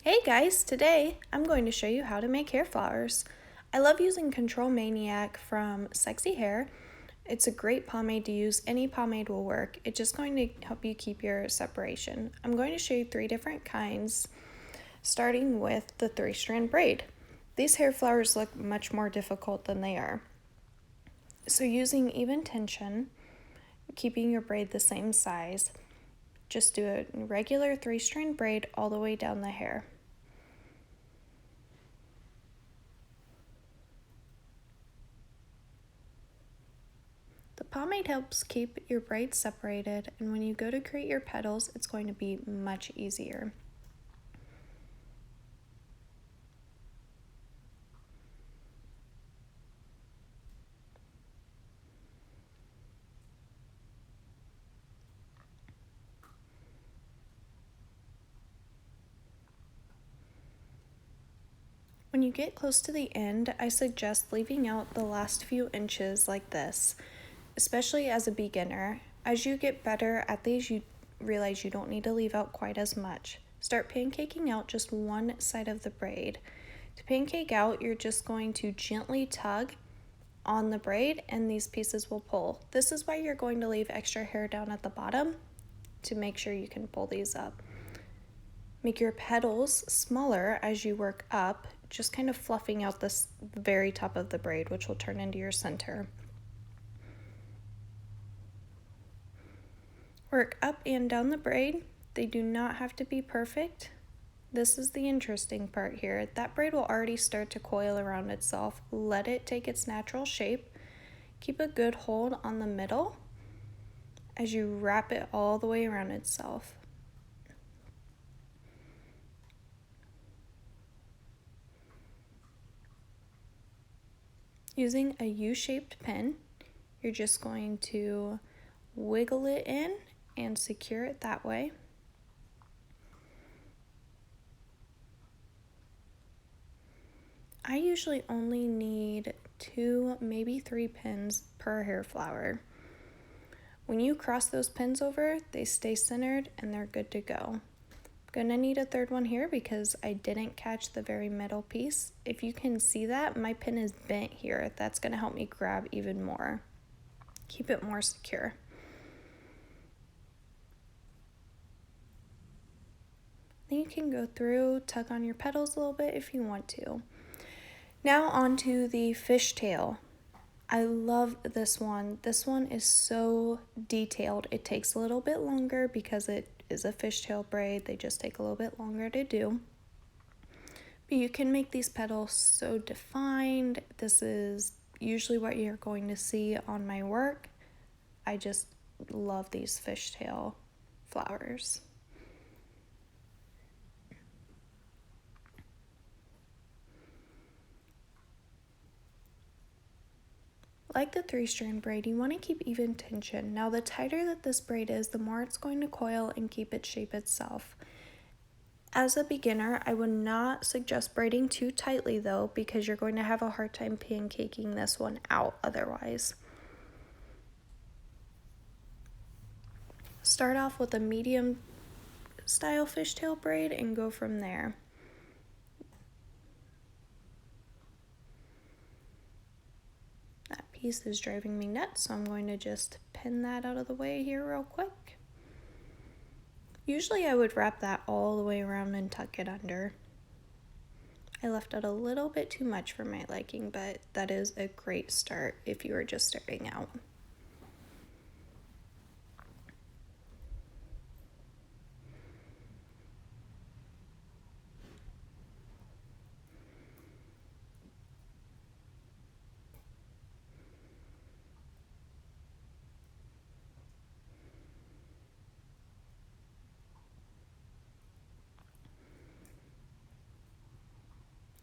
Hey guys, today I'm going to show you how to make hair flowers. I love using Control Maniac from Sexy Hair. It's a great pomade to use. Any pomade will work. It's just going to help you keep your separation. I'm going to show you 3 different kinds, starting with the 3-strand braid. These hair flowers look much more difficult than they are. So using even tension, keeping your braid the same size, just do a regular 3-strand braid all the way down the hair. The pomade helps keep your braids separated, and when you go to create your petals, it's going to be much easier. When you get close to the end, I suggest leaving out the last few inches like this, especially as a beginner. As you get better at these, you realize you don't need to leave out quite as much. Start pancaking out just one side of the braid. To pancake out, you're just going to gently tug on the braid and these pieces will pull. This is why you're going to leave extra hair down at the bottom to make sure you can pull these up. Make your petals smaller as you work up, just kind of fluffing out this very top of the braid, which will turn into your center. Work up and down the braid. They do not have to be perfect. This is the interesting part here. That braid will already start to coil around itself. Let it take its natural shape. Keep a good hold on the middle as you wrap it all the way around itself. Using a U-shaped pin, you're just going to wiggle it in and secure it that way. I usually only need 2, maybe 3 pins per hair flower. When you cross those pins over, they stay centered and they're good to go. I'm gonna need a 3rd one here because I didn't catch the very middle piece. If you can see that, my pin is bent here. That's gonna help me grab even more. Keep it more secure. Then you can go through, tug on your petals a little bit if you want to. Now onto the fishtail. I love this one. This one is so detailed. It takes a little bit longer because it is a fishtail braid. They just take a little bit longer to do. But you can make these petals so defined. This is usually what you're going to see on my work. I just love these fishtail flowers. Like the 3-strand braid, you want to keep even tension. Now the tighter that this braid is, the more it's going to coil and keep its shape itself. As a beginner, I would not suggest braiding too tightly though, because you're going to have a hard time pancaking this one out otherwise. Start off with a medium style fishtail braid and go from there. That piece is driving me nuts, so I'm going to just pin that out of the way here real quick. Usually I would wrap that all the way around and tuck it under. I left out a little bit too much for my liking, but that is a great start if you are just starting out.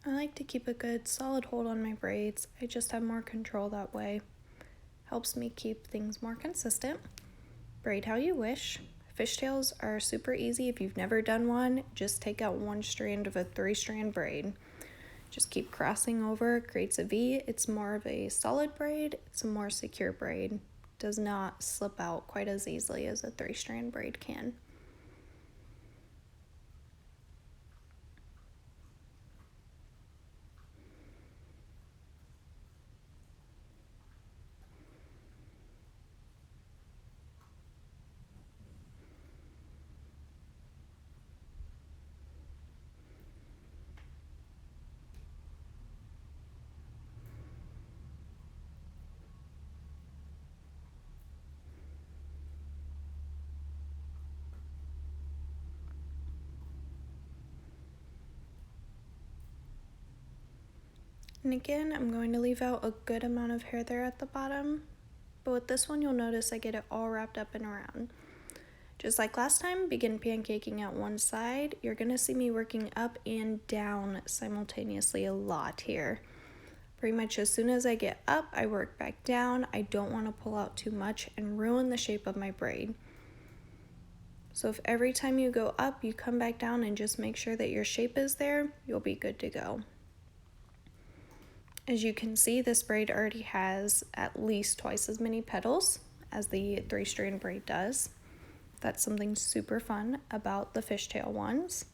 I like to keep a good solid hold on my braids. I just have more control that way. Helps me keep things more consistent. Braid how you wish. Fishtails are super easy. If you've never done one, just take out 1 strand of a 3-strand braid. Just keep crossing over, it creates a V. It's more of a solid braid. It's a more secure braid. Does not slip out quite as easily as a 3-strand braid can. And again, I'm going to leave out a good amount of hair there at the bottom, but with this one you'll notice I get it all wrapped up and around. Just like last time, begin pancaking at one side. You're going to see me working up and down simultaneously a lot here. Pretty much as soon as I get up, I work back down. I don't want to pull out too much and ruin the shape of my braid. So if every time you go up, you come back down and just make sure that your shape is there, you'll be good to go. As you can see, this braid already has at least twice as many petals as the 3-strand braid does. That's something super fun about the fishtail ones.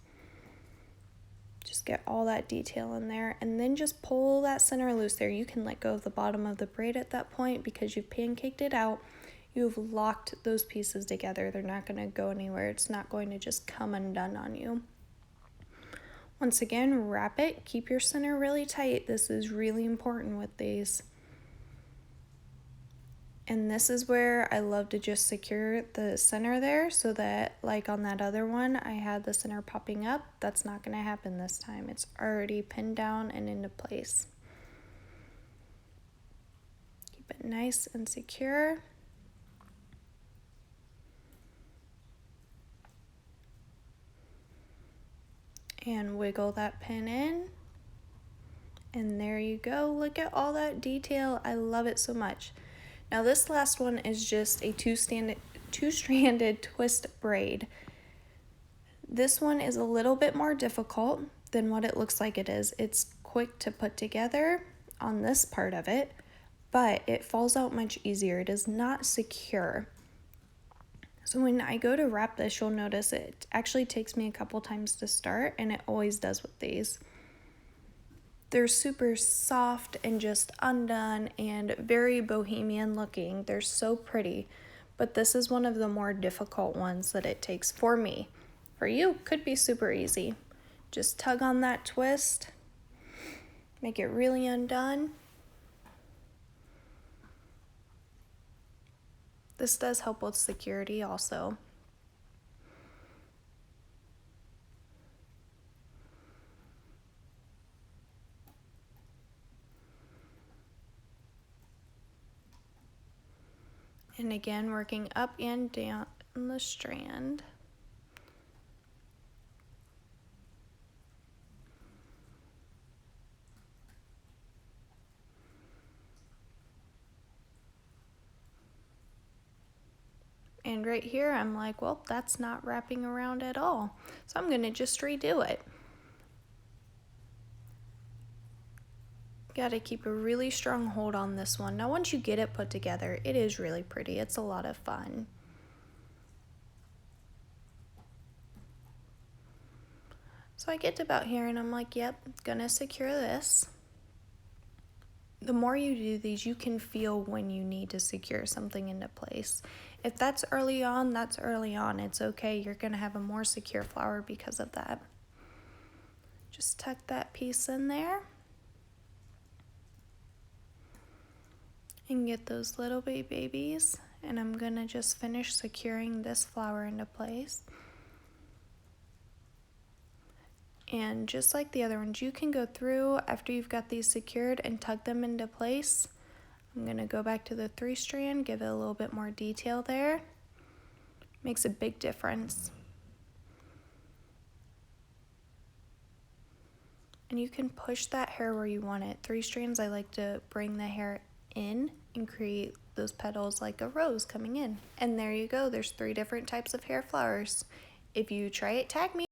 Just get all that detail in there and then just pull that center loose there. You can let go of the bottom of the braid at that point because you've pancaked it out. You've locked those pieces together. They're not going to go anywhere. It's not going to just come undone on you. Once again, wrap it. Keep your center really tight. This is really important with these. And this is where I love to just secure the center there so that, like on that other one, I had the center popping up. That's not going to happen this time. It's already pinned down and into place. Keep it nice and secure. And wiggle that pin in. And there you go. Look at all that detail. I love it so much. Now this last one is just a two-stranded twist braid. This one is a little bit more difficult than what it looks like it is. It's quick to put together on this part of it, but it falls out much easier. It is not secure. So when I go to wrap this, you'll notice it actually takes me a couple times to start, and it always does with these. They're super soft and just undone and very bohemian looking. They're so pretty, but this is one of the more difficult ones that it takes for me. For you, could be super easy. Just tug on that twist, make it really undone. This does help with security also. And again, working up and down the strand. And right here, I'm like, well, that's not wrapping around at all. So I'm gonna just redo it. Gotta keep a really strong hold on this one. Now, once you get it put together, it is really pretty. It's a lot of fun. So I get to about here and I'm like, yep, gonna secure this. The more you do these, you can feel when you need to secure something into place. If that's early on, that's early on. It's okay. You're gonna have a more secure flower because of that. Just tuck that piece in there. And get those little babies. And I'm gonna just finish securing this flower into place. And just like the other ones, you can go through after you've got these secured and tug them into place. I'm going to go back to the 3-strand, give it a little bit more detail there. Makes a big difference. And you can push that hair where you want it. 3 strands, I like to bring the hair in and create those petals like a rose coming in. And there you go. There's 3 different types of hair flowers. If you try it, tag me.